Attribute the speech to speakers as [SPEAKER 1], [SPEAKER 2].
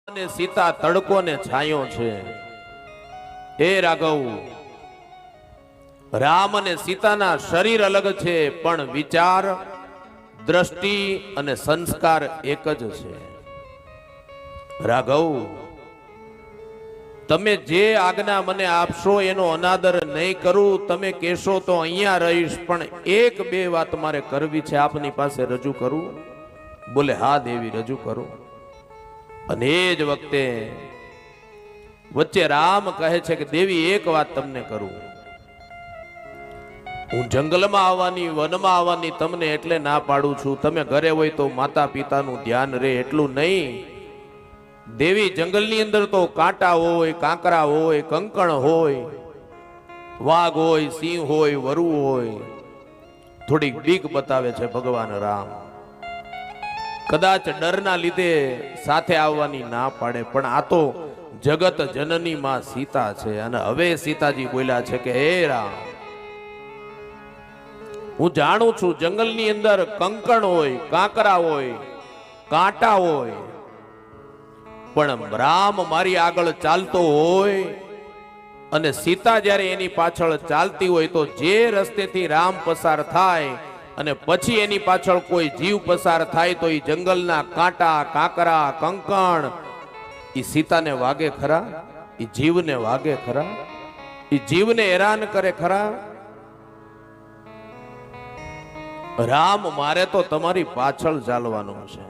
[SPEAKER 1] અને સીતા તડકો ને છાંયો છે। હે રાઘવ, રામ અને સીતાના શરીર અલગ છે, પણ વિચાર, દ્રષ્ટિ અને સંસ્કાર એક જ છે। રાઘવ, તમે જે આજ્ઞા મને આપશો એનો અનાદર નહીં કરું। તમે કહેશો તો અહીંયા રહીશ, પણ એક બે વાત મારે કરવી છે, આપની પાસે રજૂ કરું? બોલે હા દેવી, રજૂ કરું। અને એ જ વખતે વચ્ચે રામ કહે છે કે દેવી, એક વાત તમને કરું। હું જંગલમાં આવવાની, વનમાં આવવાની તમને એટલે ના પાડું છું। તમે ઘરે હોય તો માતા પિતાનું ધ્યાન રહે એટલું નહીં। દેવી, જંગલની અંદર તો કાંટા હોય, કાંકરા હોય, કંકણ હોય, વાઘ હોય, સિંહ હોય, વરુ હોય। થોડીક બીક બતાવે છે ભગવાન રામ। કદાચ ડરના લીધે સાથે આવવાની ના પાડે, પણ આ તો જગત જનની માં સીતા છે। અને હવે સીતાજી બોલ્યા છે કે હે રામ, હું જાણું છું જંગલની અંદર કંકણ હોય, કાંકરા હોય, કાંટા હોય, પણ રામ મારી આગળ ચાલતો હોય અને સીતા જ્યારે એની પાછળ ચાલતી હોય, તો જે રસ્તેથી રામ પસાર થાય અને પછી એની પાછળ કોઈ જીવ પસાર થાય તો એ જંગલના કાંટા, કાંકરા, કંકણ એ સીતાને વાગે ખરા? એ જીવને વાગે ખરા? એ જીવને હેરાન કરે ખરા? રામ, મારે તો તમારી પાછળ ચાલવાનું છે।